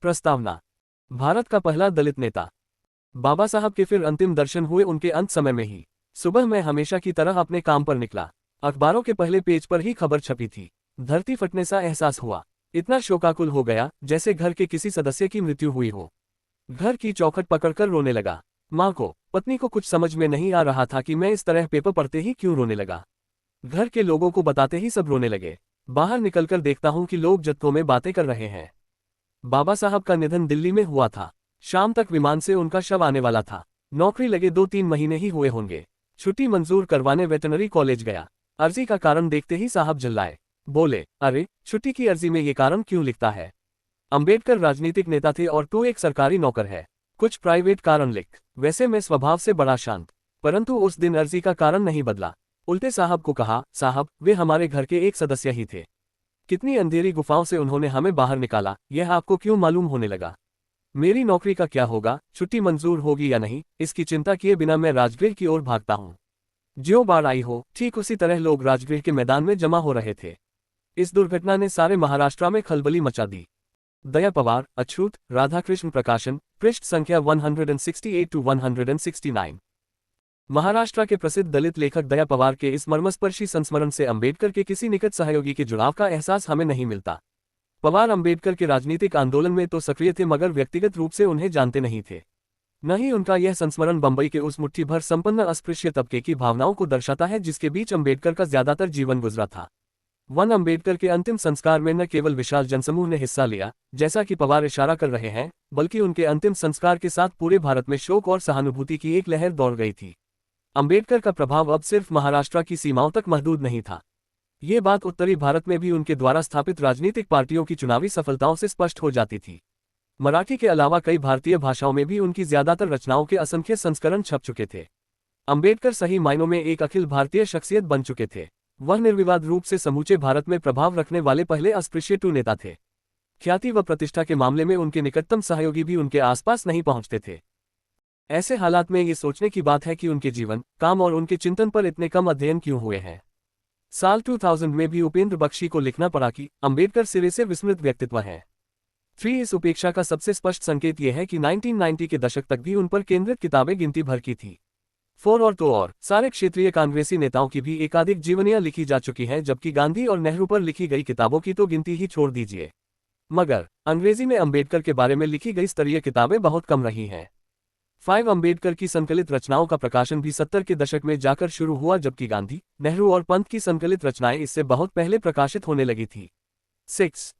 प्रस्तावना। भारत का पहला दलित नेता। बाबा साहब के फिर अंतिम दर्शन हुए उनके अंत समय में ही। सुबह मैं हमेशा की तरह अपने काम पर निकला। अखबारों के पहले पेज पर ही खबर छपी थी। धरती फटने सा एहसास हुआ। इतना शोकाकुल हो गया जैसे घर के किसी सदस्य की मृत्यु हुई हो। घर की चौखट पकड़कर रोने लगा। माँ को, पत्नी को कुछ समझ में नहीं आ रहा था कि मैं इस तरह पेपर पढ़ते ही क्यों रोने लगा। घर के लोगों को बताते ही सब रोने लगे। बाहर निकलकर देखता हूं कि लोग जत्थों में बातें कर रहे हैं। बाबा साहब का निधन दिल्ली में हुआ था। शाम तक विमान से उनका शव आने वाला था। नौकरी लगे 2-3 महीने ही हुए होंगे। छुट्टी मंजूर करवाने वेटरनरी कॉलेज गया। अर्जी का कारण देखते ही साहब जल्लाए। बोले, अरे छुट्टी की अर्जी में ये कारण क्यों लिखता है? अंबेडकर राजनीतिक नेता थे और तू एक सरकारी नौकर है। कुछ प्राइवेट कारण लिख। वैसे मैं स्वभाव से बड़ा शांत, परंतु उस दिन अर्जी का कारण नहीं बदला। उल्टे साहब को कहा, साहब वे हमारे घर के एक सदस्य ही थे। कितनी अंधेरी गुफाओं से उन्होंने हमें बाहर निकाला, यह आपको क्यों मालूम होने लगा? मेरी नौकरी का क्या होगा, छुट्टी मंजूर होगी या नहीं, इसकी चिंता किए बिना मैं राजगृह की ओर भागता हूँ। ज्यों बाढ़ आई हो ठीक उसी तरह लोग राजगृह के मैदान में जमा हो रहे थे। इस दुर्घटना ने सारे महाराष्ट्र में खलबली मचा दी। दया पवार, अछूत, राधाकृष्ण प्रकाशन, पृष्ठ संख्या 168 to 169। महाराष्ट्र के प्रसिद्ध दलित लेखक दया पवार के इस मर्मस्पर्शी संस्मरण से अंबेडकर के किसी निकट सहयोगी के जुड़ाव का एहसास हमें नहीं मिलता। पवार अंबेडकर के राजनीतिक आंदोलन में तो सक्रिय थे मगर व्यक्तिगत रूप से उन्हें जानते नहीं थे। न ही उनका यह संस्मरण बंबई के उस मुट्ठी भर संपन्न अस्पृश्य तबके की भावनाओं को दर्शाता है जिसके बीच अंबेडकर का ज्यादातर जीवन गुजरा था। वन अंबेडकर के अंतिम संस्कार में न केवल विशाल जनसमूह ने हिस्सा लिया, जैसा कि पवार इशारा कर रहे हैं, बल्कि उनके अंतिम संस्कार के साथ पूरे भारत में शोक और सहानुभूति की एक लहर दौड़ गई थी। अंबेडकर का प्रभाव अब सिर्फ महाराष्ट्र की सीमाओं तक महदूद नहीं था। ये बात उत्तरी भारत में भी उनके द्वारा स्थापित राजनीतिक पार्टियों की चुनावी सफलताओं से स्पष्ट हो जाती थी। मराठी के अलावा कई भारतीय भाषाओं में भी उनकी ज्यादातर रचनाओं के असंख्य संस्करण छप चुके थे। अंबेडकर सही मायनों में एक अखिल भारतीय शख्सियत बन चुके थे। वह निर्विवाद रूप से समूचे भारत में प्रभाव रखने वाले पहले अस्पृश्य टू नेता थे। ख्याति व प्रतिष्ठा के मामले में उनके निकटतम सहयोगी भी उनके आसपास नहीं पहुंचते थे। ऐसे हालात में ये सोचने की बात है कि उनके जीवन, काम और उनके चिंतन पर इतने कम अध्ययन क्यों हुए हैं। साल 2000 में भी उपेंद्र बख्शी को लिखना पड़ा कि अंबेडकर सिरे से विस्मृत व्यक्तित्व हैं। 3 इस उपेक्षा का सबसे स्पष्ट संकेत यह है कि 1990 के दशक तक भी उन पर केंद्रित किताबें गिनती भर की थी। 4 और तो और सारे क्षेत्रीय कांग्रेसी नेताओं की भी एकाधिक जीवनियां लिखी जा चुकी हैं, जबकि गांधी और नेहरू पर लिखी गई किताबों की तो गिनती ही छोड़ दीजिए। मगर अंग्रेजी में अंबेडकर के बारे में लिखी गई स्तरीय किताबें बहुत कम रही हैं। 5 अंबेडकर की संकलित रचनाओं का प्रकाशन भी 70 के दशक में जाकर शुरू हुआ, जबकि गांधी, नेहरू और पंत की संकलित रचनाएं इससे बहुत पहले प्रकाशित होने लगी थी। 6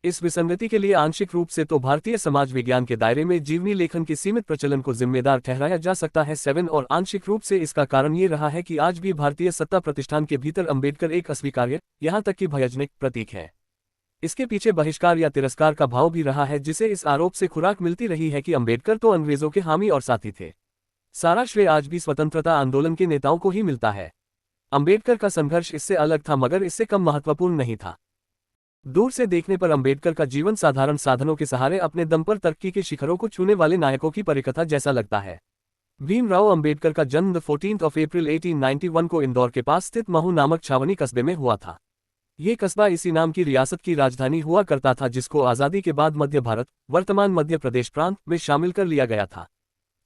इस विसंगति के लिए आंशिक रूप से तो भारतीय समाज विज्ञान के दायरे में जीवनी लेखन के सीमित प्रचलन को जिम्मेदार ठहराया जा सकता है। 7 और आंशिक रूप से इसका कारण ये रहा है कि आज भी भारतीय सत्ता प्रतिष्ठान के भीतर अंबेडकर एक अस्वीकार्य, यहाँ तक कि भयजनक प्रतीक है। इसके पीछे बहिष्कार या तिरस्कार का भाव भी रहा है, जिसे इस आरोप से खुराक मिलती रही है कि अंबेडकर तो अंग्रेजों के हामी और साथी थे। सारा श्रेय आज भी स्वतंत्रता आंदोलन के नेताओं को ही मिलता है। अंबेडकर का संघर्ष इससे अलग था मगर इससे कम महत्वपूर्ण नहीं था। दूर से देखने पर अंबेडकर का जीवन साधारण साधनों के सहारे अपने दम पर तरक्की के शिखरों को छूने वाले नायकों की परिकथा जैसा लगता है। भीमराव अंबेडकर का जन्म 14 अप्रैल 1891 को इंदौर के पास स्थित महू नामक छावनी कस्बे में हुआ था। ये कस्बा इसी नाम की रियासत की राजधानी हुआ करता था, जिसको आज़ादी के बाद मध्य भारत, वर्तमान मध्य प्रदेश प्रांत में शामिल कर लिया गया था।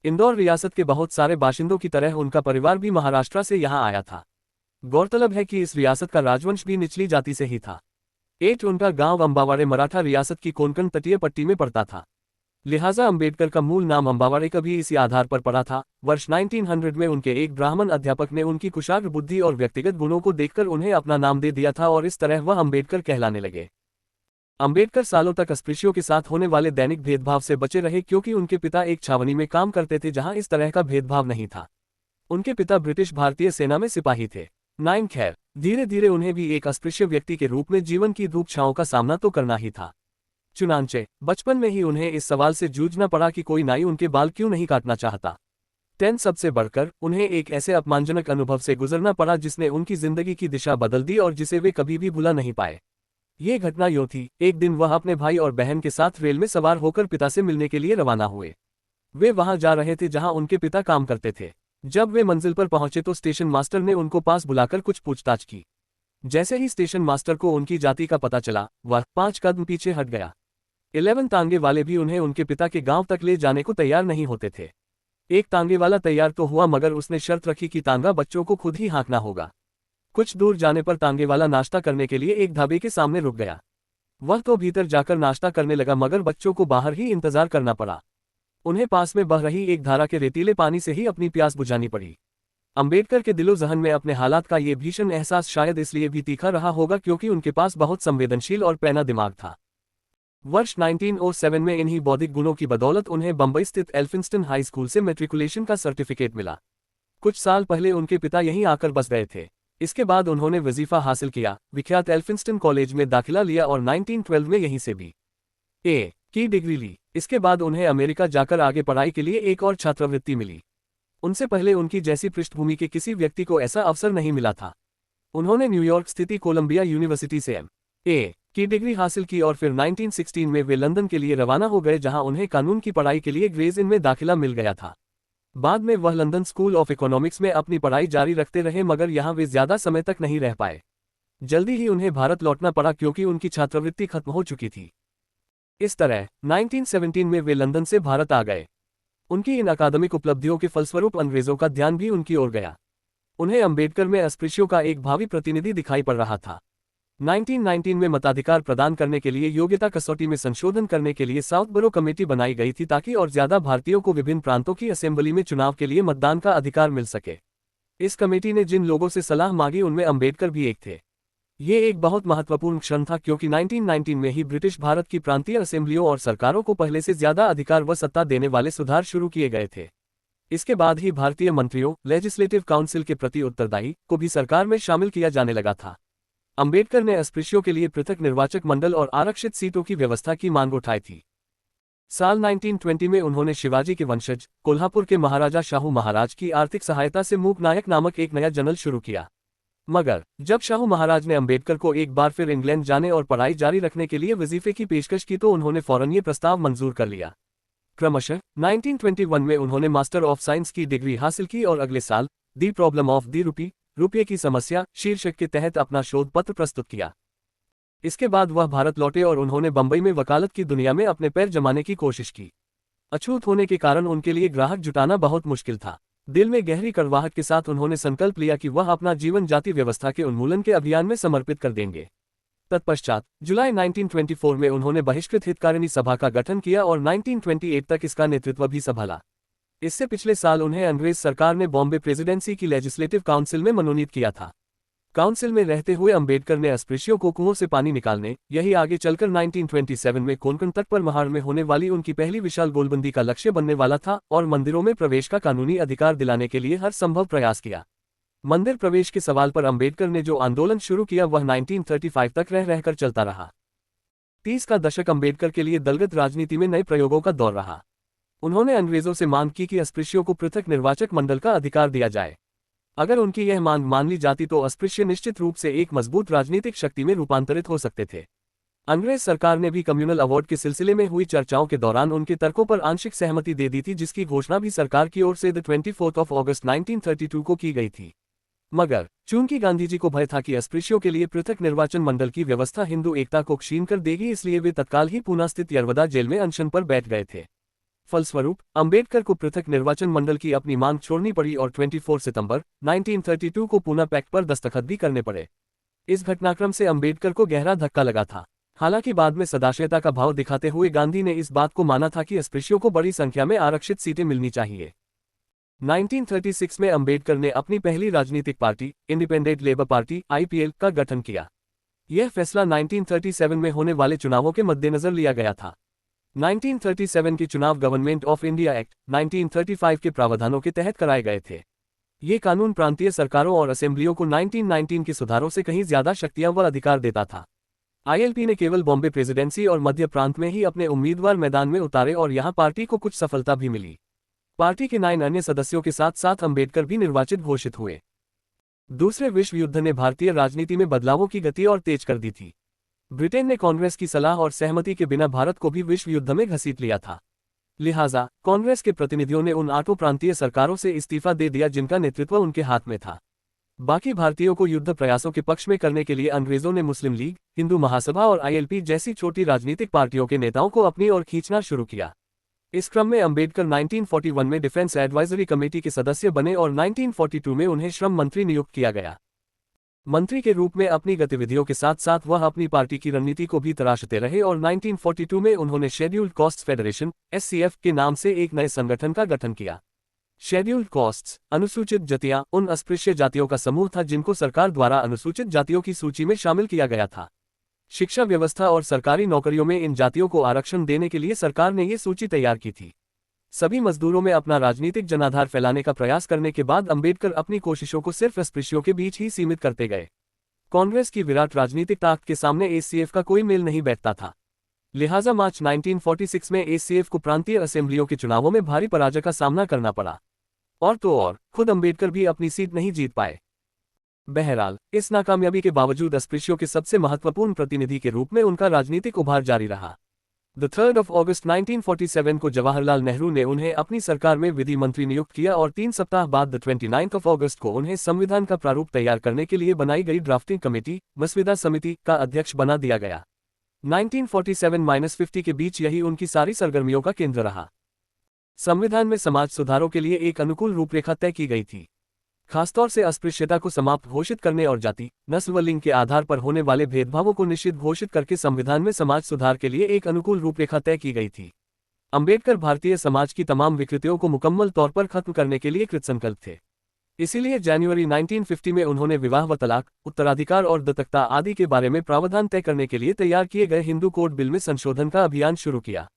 इंदौर रियासत के बहुत सारे बाशिंदों की तरह उनका परिवार भी महाराष्ट्र से यहाँ आया था। गौरतलब है कि इस रियासत का राजवंश भी निचली जाति से ही था। उनका गांव अंबावाड़े मराठा रियासत की कोंकण तटीय पट्टी में पड़ता था। लिहाजा अंबेडकर का मूल नाम अंबावाड़े का भी इसी आधार पर पड़ा था। वर्ष 1900 में उनके एक ब्राह्मण अध्यापक ने उनकी कुशाग्र बुद्धि और व्यक्तिगत गुणों को देखकर उन्हें अपना नाम दे दिया था और इस तरह वह अंबेडकर कहलाने लगे। अंबेडकर सालों तक अस्पृश्यों के साथ होने वाले दैनिक भेदभाव से बचे रहे, क्योंकि उनके पिता एक छावनी में काम करते थे जहां इस तरह का भेदभाव नहीं था। उनके पिता ब्रिटिश भारतीय सेना में सिपाही थे। 9 खैर, धीरे धीरे उन्हें भी एक अस्पृश्य व्यक्ति के रूप में जीवन की धूप छांव का सामना तो करना ही था। चुनांचे बचपन में ही उन्हें इस सवाल से जूझना पड़ा कि कोई नाई उनके बाल क्यों नहीं काटना चाहता। 10 सबसे बढ़कर उन्हें एक ऐसे अपमानजनक अनुभव से गुजरना पड़ा जिसने उनकी जिंदगी की दिशा बदल दी और जिसे वे कभी भी भुला नहीं पाए। ये घटना यूं थी, एक दिन वह अपने भाई और बहन के साथ रेल में सवार होकर पिता से मिलने के लिए रवाना हुए। वे वहां जा रहे थे जहां उनके पिता काम करते थे। जब वे मंजिल पर पहुंचे तो स्टेशन मास्टर ने उनको पास बुलाकर कुछ पूछताछ की। जैसे ही स्टेशन मास्टर को उनकी जाति का पता चला, वह 5 कदम पीछे हट गया। 11 तांगे वाले भी उन्हें उनके पिता के गांव तक ले जाने को तैयार नहीं होते थे। एक तांगे वाला तैयार तो हुआ, मगर उसने शर्त रखी कि तांगा बच्चों को खुद ही हाँकना होगा। कुछ दूर जाने पर तांगे वाला नाश्ता करने के लिए एक ढाबे के सामने रुक गया। वह तो भीतर जाकर नाश्ता करने लगा, मगर बच्चों को बाहर ही इंतजार करना पड़ा। उन्हें पास में बह रही एक धारा के रेतीले पानी से ही अपनी प्यास बुझानी पड़ी। अंबेडकर के दिलो-ज़हन में अपने हालात का ये भीषण एहसास शायद इसलिए भी तीखा रहा होगा क्योंकि उनके पास बहुत संवेदनशील और पैना दिमाग था। वर्ष 1907 में इन्हीं बौद्धिक गुणों की बदौलत उन्हें बंबई स्थित एल्फिंस्टन हाई स्कूल से मैट्रिकुलेशन का सर्टिफिकेट मिला। कुछ साल पहले उनके पिता यहीं आकर बस गए थे। इसके बाद उन्होंने वजीफा हासिल किया, विख्यात एल्फिंस्टन कॉलेज में दाखिला लिया और 1912 में यहीं से B.A. की डिग्री ली। इसके बाद उन्हें अमेरिका जाकर आगे पढ़ाई के लिए एक और छात्रवृत्ति मिली। उनसे पहले उनकी जैसी पृष्ठभूमि के किसी व्यक्ति को ऐसा अवसर नहीं मिला था। उन्होंने न्यूयॉर्क स्थित कोलंबिया यूनिवर्सिटी से M.A. की डिग्री हासिल की और फिर 1916 में वे लंदन के लिए रवाना हो गए, जहां उन्हें कानून की पढ़ाई के लिए ग्रेज इन में दाखिला मिल गया था। बाद में वह लंदन स्कूल ऑफ इकोनॉमिक्स में अपनी पढ़ाई जारी रखते रहे, मगर यहां वे ज्यादा समय तक नहीं रह पाए। जल्दी ही उन्हें भारत लौटना पड़ा क्योंकि उनकी छात्रवृत्ति खत्म हो चुकी थी। इस तरह 1917 में वे लंदन से भारत आ गए। उनकी इन अकादमिक उपलब्धियों के फलस्वरूप अंग्रेजों का ध्यान भी उनकी ओर गया। उन्हें अंबेडकर में अस्पृश्यों का एक भावी प्रतिनिधि दिखाई पड़ रहा था। 1919 में मताधिकार प्रदान करने के लिए योग्यता कसौटी में संशोधन करने के लिए साउथ बरो कमेटी बनाई गई थी ताकि और ज्यादा भारतीयों को विभिन्न प्रांतों की असेंबली में चुनाव के लिए मतदान का अधिकार मिल सके। इस कमेटी ने जिन लोगों से सलाह मांगी उनमें अंबेडकर भी एक थे। ये एक बहुत महत्वपूर्ण क्षण था क्योंकि 1919 में ही ब्रिटिश भारत की प्रांतीय असेंबलियों और सरकारों को पहले से ज्यादा अधिकार व सत्ता देने वाले सुधार शुरू किए गए थे। इसके बाद ही भारतीय मंत्रियों, लेजिस्लेटिव काउंसिल के प्रति उत्तरदायी को भी सरकार में शामिल किया जाने लगा था। अंबेडकर ने अस्पृश्यों के लिए पृथक निर्वाचक मंडल और आरक्षित सीटों की व्यवस्था की मांग उठाई थी। साल 1920 में उन्होंने शिवाजी के वंशज कोल्हापुर के महाराजा शाहू महाराज की आर्थिक सहायता से मूक नायक नामक एक नया जर्नल शुरू किया। मगर जब शाहू महाराज ने अंबेडकर को एक बार फिर इंग्लैंड जाने और पढ़ाई जारी रखने के लिए वजीफे की पेशकश की तो उन्होंने फौरन ये प्रस्ताव मंजूर कर लिया। क्रमशः 1921 में उन्होंने मास्टर ऑफ साइंस की डिग्री हासिल की और अगले साल दी प्रॉब्लम ऑफ दी रुपी, रुपये की समस्या शीर्षक के तहत अपना शोध पत्र प्रस्तुत किया। इसके बाद वह भारत लौटे और उन्होंने बंबई में वकालत की दुनिया में अपने पैर जमाने की कोशिश की। अछूत होने के कारण उनके लिए ग्राहक जुटाना बहुत मुश्किल था। दिल में गहरी कड़वाहट के साथ उन्होंने संकल्प लिया कि वह अपना जीवन जाति व्यवस्था के उन्मूलन के अभियान में समर्पित कर देंगे। तत्पश्चात जुलाई 1924 में उन्होंने बहिष्कृत हितकारिणी सभा का गठन किया और 1928 तक इसका नेतृत्व भी संभाला। इससे पिछले साल उन्हें अंग्रेज सरकार ने बॉम्बे प्रेसिडेंसी की लेजिस्लेटिव काउंसिल में मनोनीत किया था। काउंसिल में रहते हुए अंबेडकर ने अस्पृश्यों को कुओं से पानी निकालने, यही आगे चलकर 1927 में कोंकण तट पर महाड़ में होने वाली उनकी पहली विशाल गोलबंदी का लक्ष्य बनने वाला था और मंदिरों में प्रवेश का कानूनी अधिकार दिलाने के लिए हर संभव प्रयास किया। मंदिर प्रवेश के सवाल पर अंबेडकर ने जो आंदोलन शुरू किया वह 1935 तक रह रहकर चलता रहा। 30 का दशक अंबेडकर के लिए दलगत राजनीति में नए प्रयोगों का दौर रहा। उन्होंने अंग्रेजों से मांग की कि अस्पृश्यों को पृथक निर्वाचक मंडल का अधिकार दिया जाए। अगर उनकी यह मांग मान ली जाती तो अस्पृश्य निश्चित रूप से एक मजबूत राजनीतिक शक्ति में रूपांतरित हो सकते थे। अंग्रेज सरकार ने भी कम्युनल अवार्ड के सिलसिले में हुई चर्चाओं के दौरान उनके तर्कों पर आंशिक सहमति दे दी थी, जिसकी घोषणा भी सरकार की ओर से 24 अगस्त 1932 को की गई थी। मगर चूंकि गांधी जी को भय था कि अस्पृश्यों के लिए पृथक निर्वाचन मंडल की व्यवस्था हिंदू एकता को क्षीण कर देगी, इसलिए वे तत्काल ही पूना स्थित यरवदा जेल में अनशन पर बैठ गए थे। फलस्वरूप अंबेडकर को पृथक निर्वाचन मंडल की अपनी मांग छोड़नी पड़ी और 24 सितंबर 1932 को पूना पैक्ट पर दस्तखत भी करने पड़े। इस घटनाक्रम से अंबेडकर को गहरा धक्का लगा था। हालांकि बाद में सदाशयता का भाव दिखाते हुए गांधी ने इस बात को माना था कि अस्पृश्यों को बड़ी संख्या में आरक्षित सीटें मिलनी चाहिए। 1936 में अंबेडकर ने अपनी पहली राजनीतिक party independent labour party (IPL) का गठन किया। यह फैसला 1937 में होने वाले चुनावों के मद्देनजर लिया गया था। 1937 के चुनाव गवर्नमेंट ऑफ इंडिया एक्ट 1935 के प्रावधानों के तहत कराए गए थे। ये कानून प्रांतीय सरकारों और असेंबलियों को 1919 के सुधारों से कहीं ज्यादा शक्तियां व अधिकार देता था। ILP ने केवल बॉम्बे प्रेसिडेंसी और मध्य प्रांत में ही अपने उम्मीदवार मैदान में उतारे और यहां पार्टी को कुछ सफलता भी मिली। पार्टी के 9 अन्य सदस्यों के साथ साथ अंबेडकर भी निर्वाचित घोषित हुए। दूसरे विश्व युद्ध ने भारतीय राजनीति में बदलावों की गति और तेज कर दी थी। ब्रिटेन ने कांग्रेस की सलाह और सहमति के बिना भारत को भी विश्व युद्ध में घसीट लिया था। लिहाजा कांग्रेस के प्रतिनिधियों ने उन 8 प्रांतीय सरकारों से इस्तीफा दे दिया जिनका नेतृत्व उनके हाथ में था। बाकी भारतीयों को युद्ध प्रयासों के पक्ष में करने के लिए अंग्रेजों ने मुस्लिम लीग, हिंदू महासभा और आईएलपी जैसी छोटी राजनीतिक पार्टियों के नेताओं को अपनी ओर खींचना शुरू किया। इस क्रम में अंबेडकर 1941 में डिफेंस एडवाइजरी कमेटी के सदस्य बने और 1942 में उन्हें श्रम मंत्री नियुक्त किया गया। मंत्री के रूप में अपनी गतिविधियों के साथ साथ वह अपनी पार्टी की रणनीति को भी तराशते रहे और 1942 में उन्होंने शेड्यूल्ड कास्ट्स फेडरेशन (SCF) के नाम से एक नए संगठन का गठन किया। शेड्यूल्ड कास्ट्स, अनुसूचित जातियां, उन अस्पृश्य जातियों का समूह था जिनको सरकार द्वारा अनुसूचित जातियों की सूची में शामिल किया गया था। शिक्षा व्यवस्था और सरकारी नौकरियों में इन जातियों को आरक्षण देने के लिए सरकार ने ये सूची तैयार की थी। सभी मजदूरों में अपना राजनीतिक जनाधार फैलाने का प्रयास करने के बाद अंबेडकर अपनी कोशिशों को सिर्फ अस्पृश्यों के बीच ही सीमित करते गए। कांग्रेस की विराट राजनीतिक ताकत के सामने एससीएफ का कोई मेल नहीं बैठता था। लिहाजा मार्च 1946 में एससीएफ को प्रांतीय असेंबलियों के चुनावों में भारी पराजय का सामना करना पड़ा। और तो और, खुद अंबेडकर भी अपनी सीट नहीं जीत पाए। बहरहाल, इस नाकामयाबी के बावजूद अस्पृश्यों के सबसे महत्वपूर्ण प्रतिनिधि के रूप में उनका राजनीतिक उभार जारी रहा। 3 अगस्त 1947 को जवाहरलाल नेहरू ने उन्हें अपनी सरकार में विधि मंत्री नियुक्त किया और 3 सप्ताह बाद 29 अगस्त को उन्हें संविधान का प्रारूप तैयार करने के लिए बनाई गई ड्राफ्टिंग कमेटी, मसविदा समिति, का अध्यक्ष बना दिया गया। 1947-50 के बीच यही उनकी सारी सरगर्मियों का केंद्र रहा। संविधान में समाज सुधारों के लिए एक अनुकूल रूपरेखा तय की गई थी। खासतौर से अस्पृश्यता को समाप्त घोषित करने और जाति, नस्ल व लिंग के आधार पर होने वाले भेदभावों को निषिद्ध घोषित करके संविधान में समाज सुधार के लिए एक अनुकूल रूपरेखा तय की गई थी। अंबेडकर भारतीय समाज की तमाम विकृतियों को मुकम्मल तौर पर खत्म करने के लिए कृतसंकल्प थे। इसीलिए जनवरी 1950 में उन्होंने विवाह व तलाक, उत्तराधिकार और दत्तकता आदि के बारे में प्रावधान तय करने के लिए तैयार किए गए हिंदू कोड बिल में संशोधन का अभियान शुरू किया।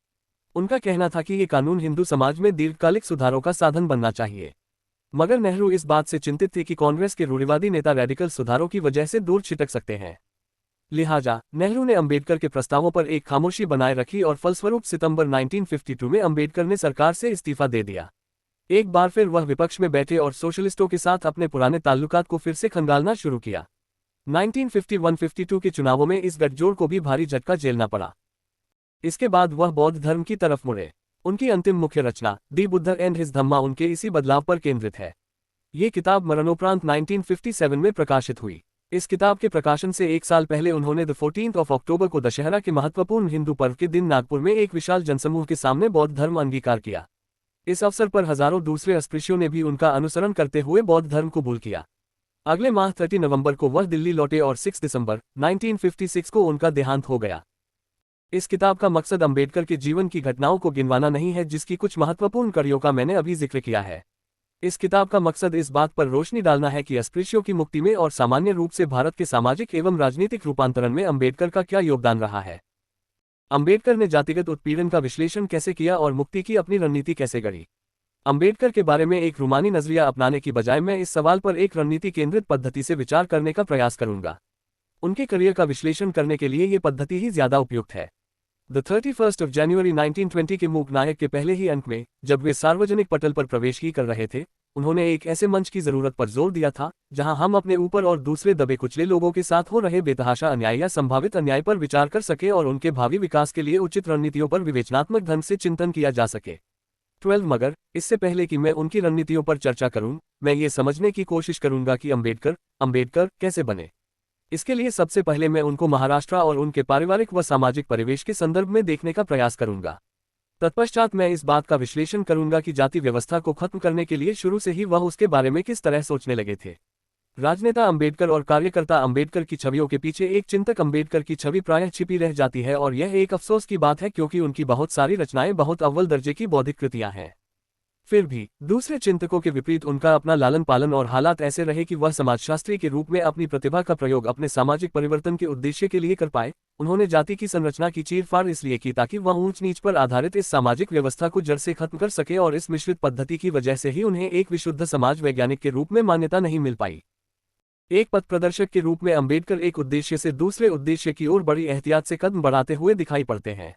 उनका कहना था कि ये कानून हिंदू समाज में दीर्घकालिक सुधारों का साधन बनना चाहिए। मगर नेहरू इस बात से चिंतित थे कि कांग्रेस के रूढ़िवादी नेता रेडिकल सुधारों की वजह से दूर छिटक सकते हैं। लिहाजा नेहरू ने अंबेडकर के प्रस्तावों पर एक खामोशी बनाए रखी और फलस्वरूप सितंबर 1952 में अंबेडकर ने सरकार से इस्तीफा दे दिया। एक बार फिर वह विपक्ष में बैठे और सोशलिस्टों के साथ अपने पुराने ताल्लुकात को फिर से खंगालना शुरू किया। 1951-52 के चुनावों में इस गठजोड़ को भी भारी झटका झेलना पड़ा। इसके बाद वह बौद्ध धर्म की तरफ मुड़े। उनकी अंतिम मुख्य रचना दी बुद्ध एंड हिज धम्मा उनके इसी बदलाव पर केंद्रित है। ये किताब मरणोपरांत 1957 में प्रकाशित हुई। इस किताब के प्रकाशन से एक साल पहले उन्होंने 14 अक्टूबर को दशहरा के महत्वपूर्ण हिंदू पर्व के दिन नागपुर में एक विशाल जनसमूह के सामने बौद्ध धर्म अंगीकार किया। इस अवसर पर हजारों दूसरे अस्पृश्यों ने भी उनका अनुसरण करते हुए बौद्ध धर्म कबूल किया। अगले माह 30 नवंबर को वह दिल्ली लौटे और 6 दिसंबर 1956 को उनका देहांत हो गया। इस किताब का मकसद अंबेडकर के जीवन की घटनाओं को गिनवाना नहीं है, जिसकी कुछ महत्वपूर्ण कड़ियों का मैंने अभी जिक्र किया है। इस किताब का मकसद इस बात पर रोशनी डालना है कि अस्पृश्यों की मुक्ति में और सामान्य रूप से भारत के सामाजिक एवं राजनीतिक रूपांतरण में अंबेडकर का क्या योगदान रहा है। अंबेडकर ने जातिगत उत्पीड़न का विश्लेषण कैसे किया और मुक्ति की अपनी रणनीति कैसे गढ़ी। अंबेडकर के बारे में एक रूमानी नजरिया अपनाने की बजाय मैं इस सवाल पर एक रणनीति केंद्रित पद्धति से विचार करने का प्रयास करूंगा। उनके करियर का विश्लेषण करने के लिए ये पद्धति ही ज्यादा उपयुक्त है। 31 जनवरी 1920 के मूक नायक के पहले ही अंक में, जब वे सार्वजनिक पटल पर प्रवेश ही कर रहे थे, उन्होंने एक ऐसे मंच की जरूरत पर जोर दिया था जहां हम अपने ऊपर और दूसरे दबे कुचले लोगों के साथ हो रहे बेतहाशा अन्याय या संभावित अन्याय पर विचार कर सके और उनके भावी विकास के लिए उचित रणनीतियों पर विवेचनात्मक ढंग से चिंतन किया जा सके। 12 मगर इससे पहले कि मैं उनकी रणनीतियों पर चर्चा करूं, मैं ये समझने की कोशिश करूंगा कि अंबेडकर कैसे बने। इसके लिए सबसे पहले मैं उनको महाराष्ट्र और उनके पारिवारिक व सामाजिक परिवेश के संदर्भ में देखने का प्रयास करूंगा। तत्पश्चात मैं इस बात का विश्लेषण करूंगा कि जाति व्यवस्था को खत्म करने के लिए शुरू से ही वह उसके बारे में किस तरह सोचने लगे थे। राजनेता अंबेडकर और कार्यकर्ता अंबेडकर की छवियों के पीछे एक चिंतक अंबेडकर की छवि प्रायः छिपी रह जाती है और यह एक अफसोस की बात है, क्योंकि उनकी बहुत सारी रचनाएं बहुत अव्वल दर्जे की बौद्धिक कृतियां हैं। फिर भी दूसरे चिंतकों के विपरीत उनका अपना लालन पालन और हालात ऐसे रहे कि वह समाजशास्त्री के रूप में अपनी प्रतिभा का प्रयोग अपने सामाजिक परिवर्तन के उद्देश्य के लिए कर पाए। उन्होंने जाति की संरचना की चीरफाड़ इसलिए की ताकि वह ऊंच नीच पर आधारित इस सामाजिक व्यवस्था को जड़ से खत्म कर सके, और इस मिश्रित पद्धति की वजह से ही उन्हें एक विशुद्ध समाज वैज्ञानिक के रूप में मान्यता नहीं मिल पाई। एक पथ प्रदर्शक के रूप में अंबेडकर एक उद्देश्य से दूसरे उद्देश्य की ओर बड़ी एहतियात से कदम बढ़ाते हुए दिखाई पड़ते हैं।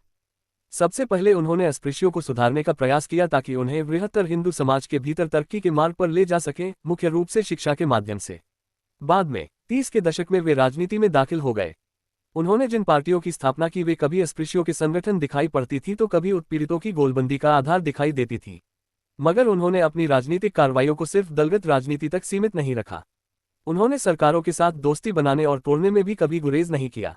सबसे पहले उन्होंने अस्पृश्यों को सुधारने का प्रयास किया ताकि उन्हें बृहत्तर हिंदू समाज के भीतर तरक्की के मार्ग पर ले जा सके, मुख्य रूप से शिक्षा के माध्यम से। बाद में 30 के दशक में वे राजनीति में दाखिल हो गए। उन्होंने जिन पार्टियों की स्थापना की वे कभी अस्पृश्यों के संगठन दिखाई पड़ती थी तो कभी उत्पीड़ितों की गोलबंदी का आधार दिखाई देती थी। मगर उन्होंने अपनी राजनीतिक कार्रवाइयों को सिर्फ दलगत राजनीति तक सीमित नहीं रखा। उन्होंने सरकारों के साथ दोस्ती बनाने और तोड़ने में भी कभी गुरेज नहीं किया।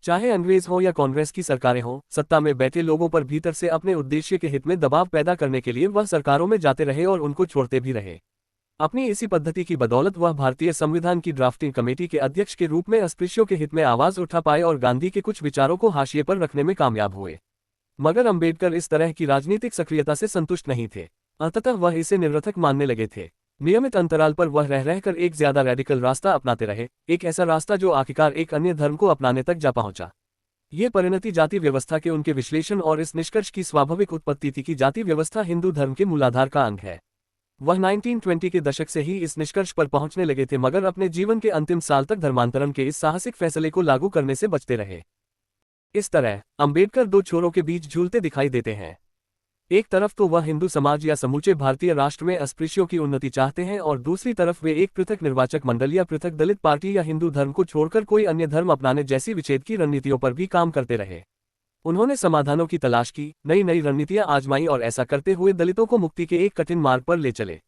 चाहे अंग्रेज हो या कांग्रेस की सरकारें हों, सत्ता में बैठे लोगों पर भीतर से अपने उद्देश्य के हित में दबाव पैदा करने के लिए वह सरकारों में जाते रहे और उनको छोड़ते भी रहे। अपनी इसी पद्धति की बदौलत वह भारतीय संविधान की ड्राफ्टिंग कमेटी के अध्यक्ष के रूप में अस्पृश्यों के हित में आवाज उठा पाए और गांधी के कुछ विचारों को हाशिए पर रखने में कामयाब हुए। मगर अंबेडकर इस तरह की राजनीतिक सक्रियता से संतुष्ट नहीं थे। अंततः वह इसे निरर्थक मानने लगे थे। नियमित अंतराल पर वह रह रहकर एक ज्यादा रेडिकल रास्ता अपनाते रहे, एक ऐसा रास्ता जो आखिरकार एक अन्य धर्म को अपनाने तक जा पहुंचा। ये परिणति जाति व्यवस्था के उनके विश्लेषण और इस निष्कर्ष की स्वाभाविक उत्पत्ति थी कि जाति व्यवस्था हिंदू धर्म के मूलाधार का अंग है। वह 1920 के दशक से ही इस निष्कर्ष पर पहुंचने लगे थे, मगर अपने जीवन के अंतिम साल तक धर्मांतरण के इस साहसिक फैसले को लागू करने से बचते रहे। इस तरह अंबेडकर दो छोरों के बीच झूलते दिखाई देते हैं। एक तरफ तो वह हिंदू समाज या समूचे भारतीय राष्ट्र में अस्पृश्यों की उन्नति चाहते हैं और दूसरी तरफ वे एक पृथक निर्वाचक मंडल या पृथक दलित पार्टी या हिंदू धर्म को छोड़कर कोई अन्य धर्म अपनाने जैसी विच्छेद की रणनीतियों पर भी काम करते रहे। उन्होंने समाधानों की तलाश की, नई नई रणनीतियां आजमाई और ऐसा करते हुए दलितों को मुक्ति के एक कठिन मार्ग पर ले चले।